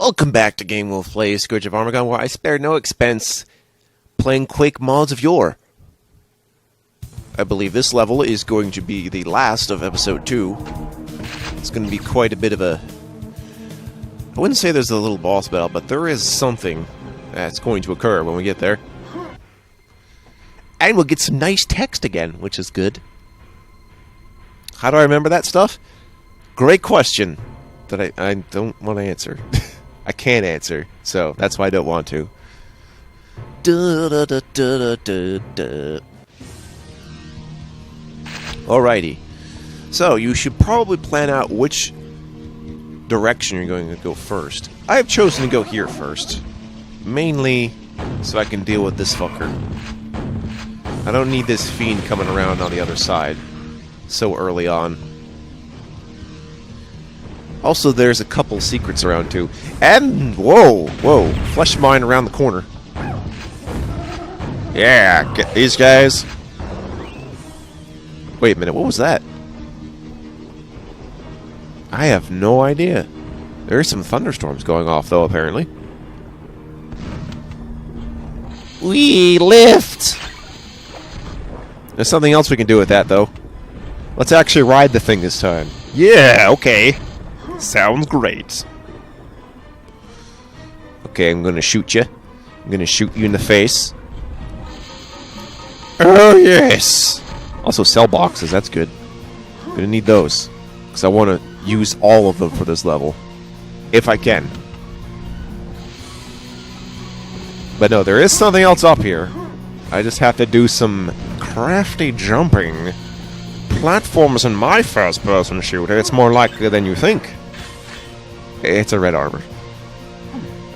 Welcome back to Game Wolf Plays Scourge of Armagon, where I spare no expense playing Quake mods of yore. I believe this level is going to be the last of Episode 2. It's going to be quite a bit of a... I wouldn't say there's a little boss battle, but there is something that's going to occur when we get there. And we'll get some nice text again, which is good. How do I remember that stuff? Great question that I don't want to answer. I can't answer, so that's why I don't want to. Alrighty. So, you should probably plan out which direction you're going to go first. I have chosen to go here first. Mainly so I can deal with this fucker. I don't need this fiend coming around on the other side so early on. Also, there's a couple secrets around, too. And, whoa, flesh mine around the corner. Yeah, get these guys. Wait a minute, what was that? I have no idea. There's some thunderstorms going off, though, apparently. We lift! There's something else we can do with that, though. Let's actually ride the thing this time. Yeah, okay. Sounds great. Okay, I'm gonna shoot you. I'm gonna shoot you in the face. Oh, yes! Also, cell boxes, that's good. Gonna need those. Because I want to use all of them for this level. If I can. But no, there is something else up here. I just have to do some crafty jumping. Platforms in my first-person shooter, it's more likely than you think. It's a red armor.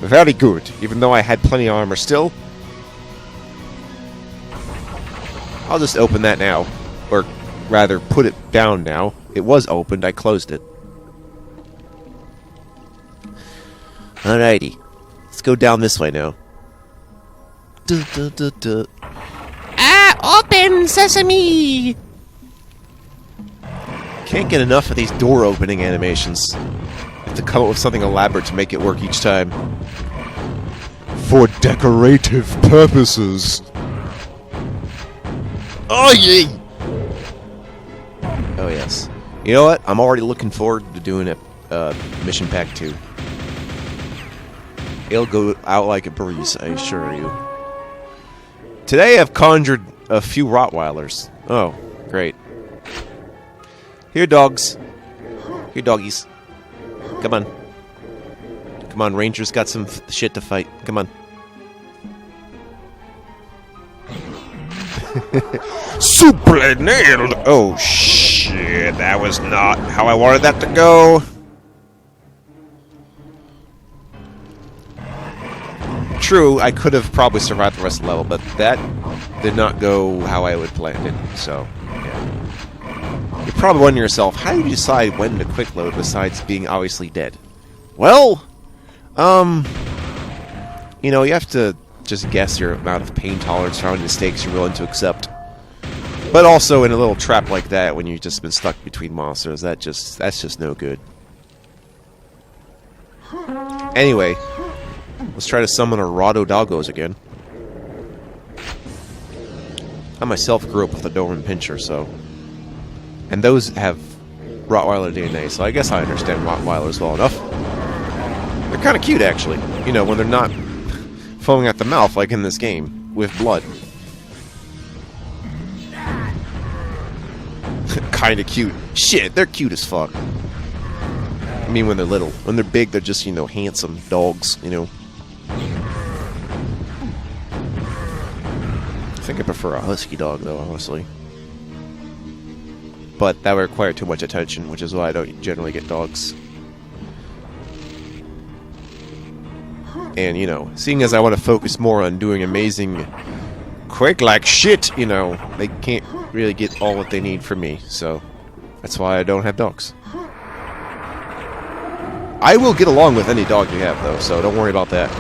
Very good, even though I had plenty of armor still. I'll just open that now. Or, rather, put it down now. It was opened, I closed it. Alrighty. Let's go down this way now. Open sesame! Can't get enough of these door opening animations. Have to come up with something elaborate to make it work each time. For decorative purposes. Oh, yay! Oh, yes. You know what? I'm already looking forward to doing a Mission Pack 2. It'll go out like a breeze, I assure you. Today I've conjured a few Rottweilers. Oh, great. Here, dogs. Here, doggies. Come on. Come on, Ranger's got some shit to fight. Come on. Super nailed! Oh, shit. That was not how I wanted that to go. True, I could have probably survived the rest of the level, but that did not go how I would plan it, so, yeah. You're probably wondering to yourself, how do you decide when to quick load besides being obviously dead? Well, you know, you have to just guess your amount of pain tolerance, how many mistakes you're willing to accept. But also in a little trap like that, when you've just been stuck between monsters, that's just no good. Anyway, let's try to summon our Rado Doggos again. I myself grew up with a Doberman Pinscher, so... And those have Rottweiler DNA, so I guess I understand Rottweilers well enough. They're kind of cute, actually. You know, when they're not foaming at the mouth, like in this game, with blood. Kinda cute. Shit, they're cute as fuck. I mean, when they're little. When they're big, they're just, you know, handsome dogs, you know. I think I prefer a husky dog, though, honestly. But that would require too much attention, which is why I don't generally get dogs. And, you know, seeing as I want to focus more on doing amazing Quake-like shit, you know, they can't really get all what they need from me, so that's why I don't have dogs. I will get along with any dog you have, though, so don't worry about that.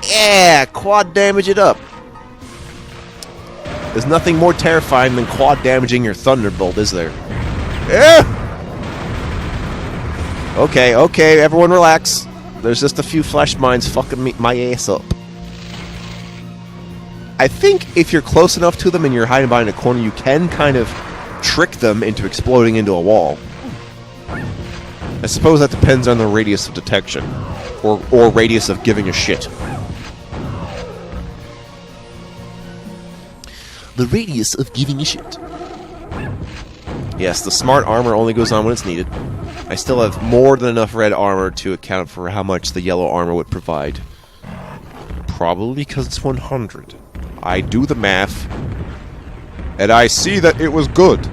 Yeah, quad damage it up. There's nothing more terrifying than quad damaging your Thunderbolt, is there? Yeah! Okay, okay, everyone relax. There's just a few flesh mines fucking my ass up. I think if you're close enough to them and you're hiding behind a corner, you can kind of trick them into exploding into a wall. I suppose that depends on the radius of detection. Or radius of giving a shit. The radius of giving a shit. Yes, the smart armor only goes on when it's needed. I still have more than enough red armor to account for how much the yellow armor would provide. Probably because it's 100. I do the math, and I see that it was good.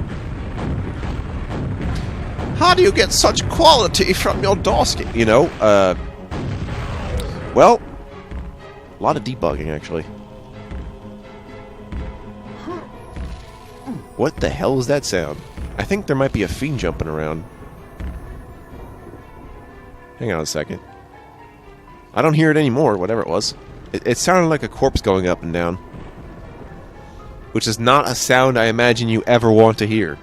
How do you get such quality from your Dawski? You know, well, a lot of debugging, actually. What the hell is that sound? I think there might be a fiend jumping around. Hang on a second. I don't hear it anymore, whatever it was. It sounded like a corpse going up and down. Which is not a sound I imagine you ever want to hear.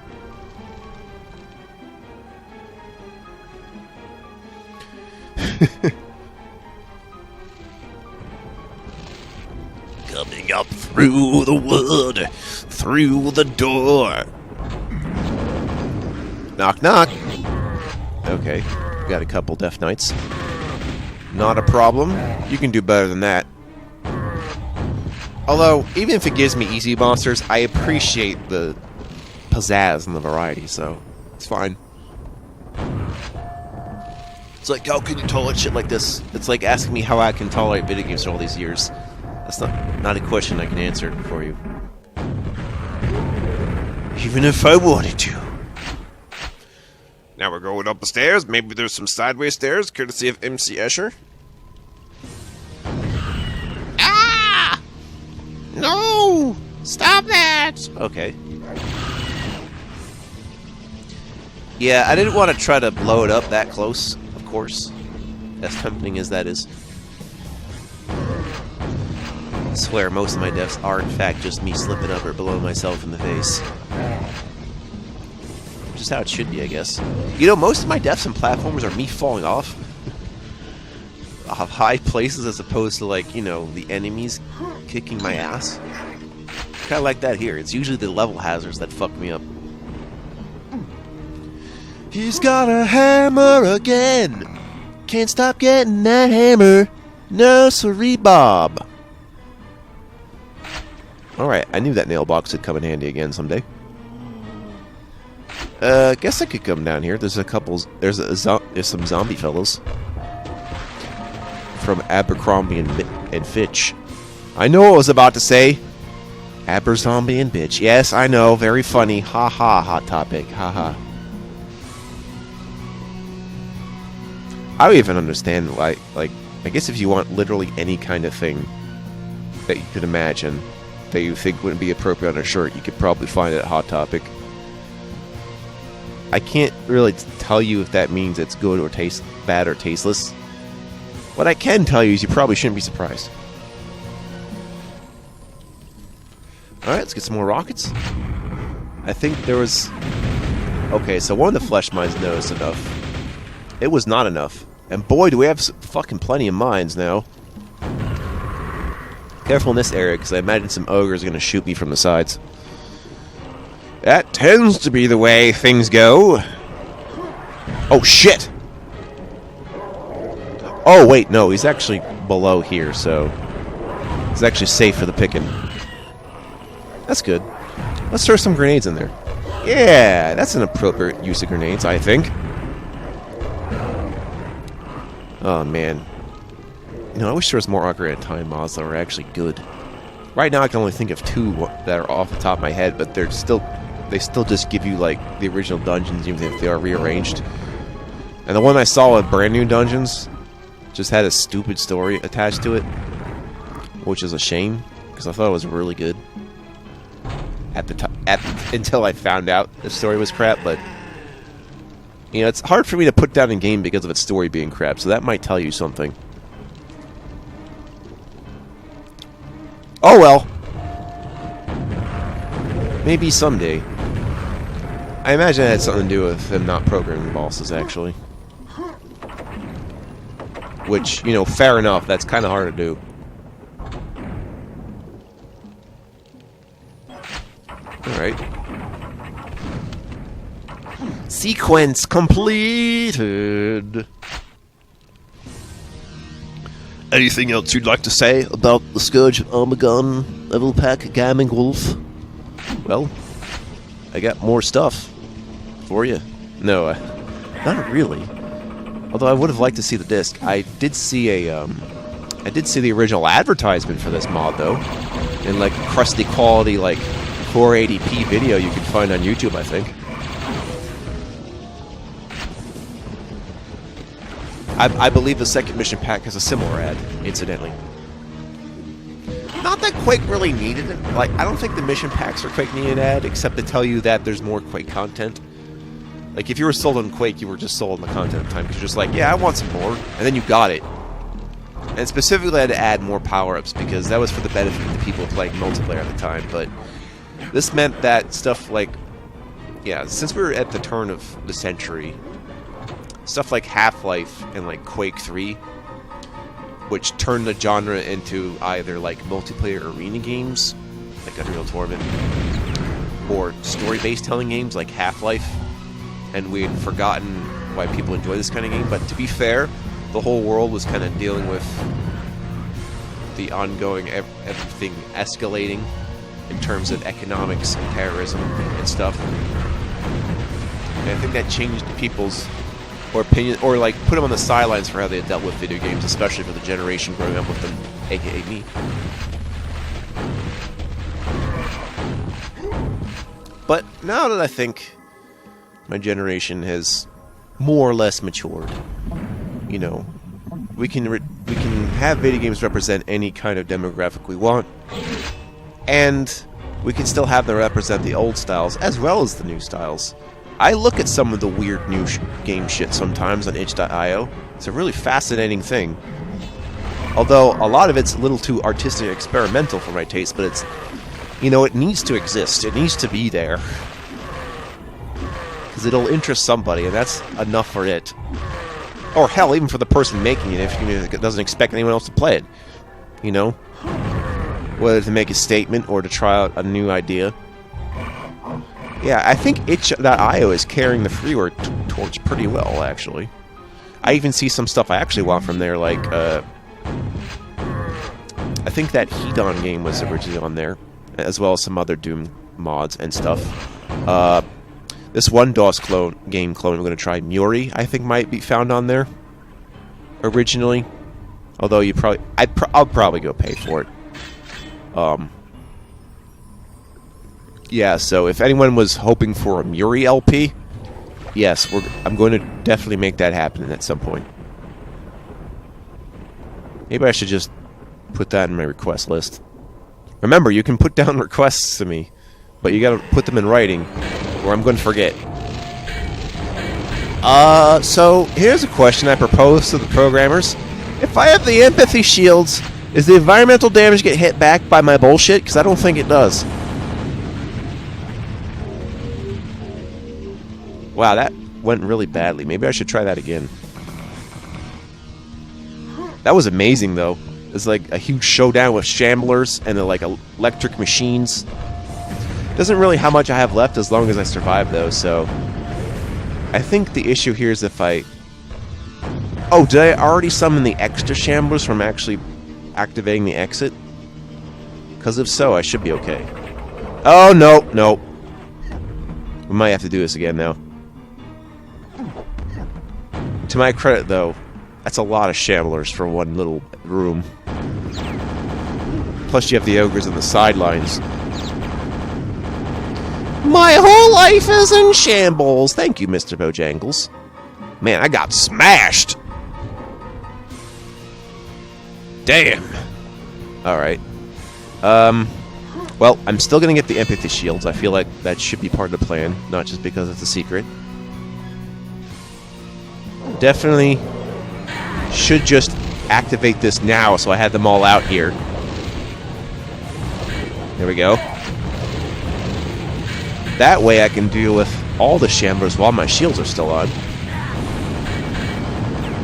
Coming up through the wood, through the door. Knock, knock. Okay, got a couple Death Knights. Not a problem. You can do better than that. Although, even if it gives me easy monsters, I appreciate the pizzazz and the variety, so it's fine. It's like, how can you tolerate shit like this? It's like asking me how I can tolerate video games for all these years. That's not a question I can answer for you. Even if I wanted to. Now we're going up the stairs. Maybe there's some sideways stairs, courtesy of MC Escher. Ah! No! Stop that! Okay. Yeah, I didn't want to try to blow it up that close, of course. As tempting as that is. I swear most of my deaths are in fact just me slipping up or blowing myself in the face. Which is how it should be, I guess. You know, most of my deaths in platformers are me falling off high places as opposed to, like, you know, the enemies kicking my ass. Kind of like that here. It's usually the level hazards that fuck me up. He's got a hammer again. Can't stop getting that hammer. No siree, Bob. Alright, I knew that nail box would come in handy again someday. Guess I could come down here. There's a couple. There's some zombie fellows from Abercrombie and Fitch. I know what I was about to say. Aberzombie and bitch. Yes, I know. Very funny. Ha ha. Hot topic. Ha ha. I don't even understand why. Like, I guess if you want literally any kind of thing that you could imagine that you think wouldn't be appropriate on a shirt, you could probably find it at Hot Topic. I can't really tell you if that means it's good or bad or tasteless. What I can tell you is you probably shouldn't be surprised. Alright, let's get some more rockets. I think there was... Okay, so one of the flesh mines noticed enough. It was not enough. And boy, do we have fucking plenty of mines now. Careful in this area, because I imagine some ogres are going to shoot me from the sides. That tends to be the way things go. Oh, shit! Oh, wait, no, he's actually below here, so... He's actually safe for the picking. That's good. Let's throw some grenades in there. Yeah, that's an appropriate use of grenades, I think. Oh, man. You know, I wish there was more Ocarina of Time mods that were actually good. Right now I can only think of two that are off the top of my head, but they still just give you, like, the original dungeons, even if they are rearranged. And the one I saw with brand new dungeons just had a stupid story attached to it, which is a shame, because I thought it was really good. Until I found out the story was crap, but... You know, it's hard for me to put down in game because of its story being crap, so that might tell you something. Oh well. Maybe someday. I imagine it had something to do with them not programming bosses, actually. Which, you know, fair enough. That's kind of hard to do. Alright. Sequence completed. Anything else you'd like to say about the Scourge of Armagon level pack Gaming Wolf? Well, I got more stuff for you. No, not really. Although I would have liked to see the disc. I did see the original advertisement for this mod though, in like crusty quality, like 480p video you can find on YouTube, I think. I believe the second mission pack has a similar ad, incidentally. Not that Quake really needed it. Like, I don't think the mission packs for Quake need an ad, except to tell you that there's more Quake content. Like, if you were sold on Quake, you were just sold on the content at the time, because you're just like, yeah, I want some more, and then you got it. And specifically, I had to add more power-ups, because that was for the benefit of the people playing multiplayer at the time, but this meant that stuff like, yeah, since we were at the turn of the century, stuff like Half-Life and like Quake 3, which turned the genre into either like multiplayer arena games, like Unreal Tournament, or story-based telling games like Half-Life, and we had forgotten why people enjoy this kind of game. But to be fair, the whole world was kind of dealing with the ongoing everything escalating in terms of economics and terrorism and stuff. And I think that changed people's opinion, or like put them on the sidelines for how they had dealt with video games, especially for the generation growing up with them, aka me. But now that I think my generation has more or less matured, you know, we can have video games represent any kind of demographic we want, and we can still have them represent the old styles as well as the new styles. I look at some of the weird new game shit sometimes on itch.io. It's a really fascinating thing. Although a lot of it's a little too artistic and experimental for my taste, but it's, you know, it needs to exist. It needs to be there. Because it'll interest somebody, and that's enough for it. Or hell, even for the person making it, if it doesn't expect anyone else to play it. You know? Whether to make a statement or to try out a new idea. Yeah, I think itch.io is carrying the freeware torch pretty well, actually. I even see some stuff I actually want from there, like, I think that Hedon game was originally on there, as well as some other Doom mods and stuff. This one DOS game clone I'm going to try, Muri, I think might be found on there originally. Although I'll probably go pay for it. Yeah, so if anyone was hoping for a Muri LP, yes, I'm going to definitely make that happen at some point. Maybe I should just put that in my request list. Remember, you can put down requests to me, but you gotta put them in writing, or I'm going to forget. So here's a question I propose to the programmers. If I have the empathy shields, does the environmental damage get hit back by my bullshit? Because I don't think it does. Wow, that went really badly. Maybe I should try that again. That was amazing, though. It's like a huge showdown with shamblers and like electric machines. Doesn't really how much I have left as long as I survive, though, so... I think the issue here is if I... Oh, did I already summon the extra shamblers from actually activating the exit? Because if so, I should be okay. Oh, no, no. We might have to do this again now. To my credit, though, that's a lot of shamblers for one little room. Plus you have the ogres on the sidelines. My whole life is in shambles! Thank you, Mr. Bojangles. Man, I got smashed! Damn! Alright. Well, I'm still gonna get the empathy shields. I feel like that should be part of the plan, not just because it's a secret. Definitely should just activate this now, so I had them all out here. There we go. That way I can deal with all the shamblers while my shields are still on.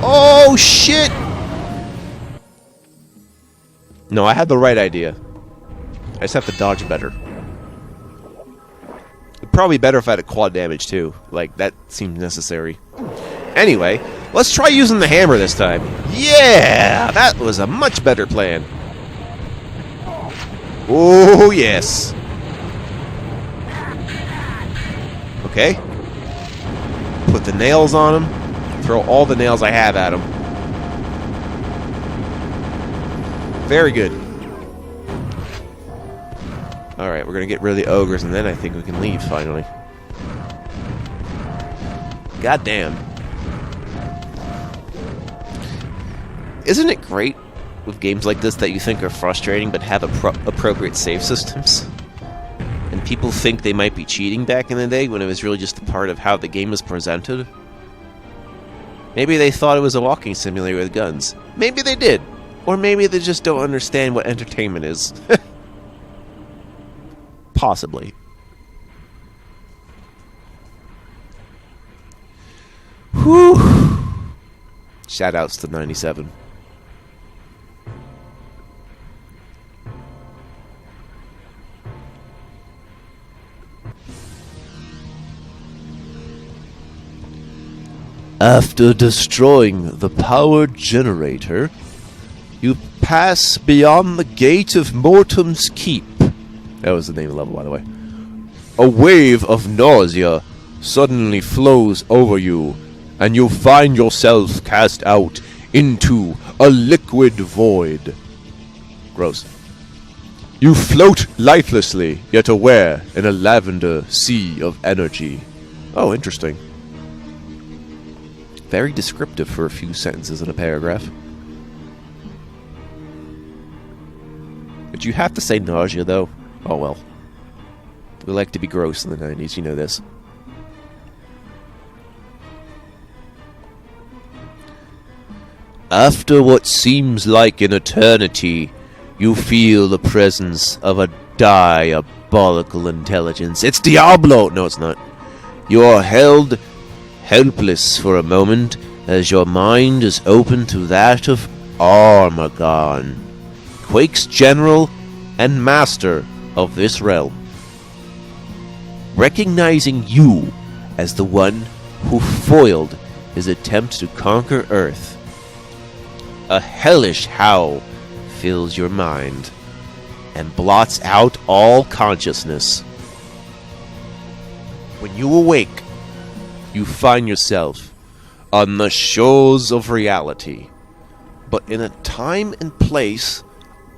Oh, shit! No, I had the right idea. I just have to dodge better. It'd probably be better if I had a quad damage, too. Like, that seemed necessary. Anyway, let's try using the hammer this time. Yeah! That was a much better plan. Oh, yes. Okay. Put the nails on him. Throw all the nails I have at him. Very good. Alright, we're gonna get rid of the ogres, and then I think we can leave, finally. God damn. Isn't it great with games like this that you think are frustrating but have appropriate save systems? And people think they might be cheating back in the day when it was really just a part of how the game was presented? Maybe they thought it was a walking simulator with guns. Maybe they did. Or maybe they just don't understand what entertainment is. Possibly. Whew. Shoutouts to 97. After destroying the power generator, you pass beyond the gate of Mortimer's Keep. That was the name of the level, by the way. A wave of nausea suddenly flows over you, and you find yourself cast out into a liquid void. Gross. You float lifelessly, yet aware, in a lavender sea of energy. Oh, interesting. Very descriptive for a few sentences in a paragraph. But you have to say nausea, though. Oh well. We like to be gross in the 90s, you know this. After what seems like an eternity, you feel the presence of a diabolical intelligence. It's Diablo! No, it's not. You are held helpless for a moment as your mind is open to that of Armagon, Quake's general and master of this realm. Recognizing you as the one who foiled his attempt to conquer Earth, a hellish howl fills your mind and blots out all consciousness. When you awake, you find yourself on the shores of reality, but in a time and place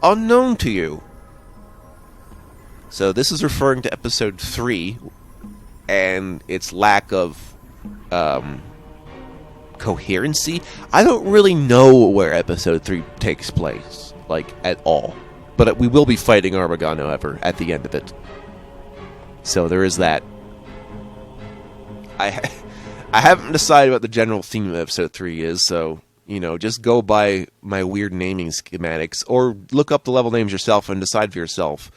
unknown to you. So this is referring to episode 3 and its lack of coherency. I don't really know where episode 3 takes place, like, at all. But we will be fighting Armagon, however, at the end of it. So there is that. I haven't decided what the general theme of episode 3 is, so, you know, just go by my weird naming schematics, or look up the level names yourself and decide for yourself.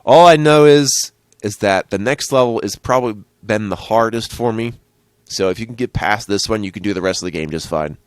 All I know is that the next level is probably been the hardest for me, so if you can get past this one, you can do the rest of the game just fine.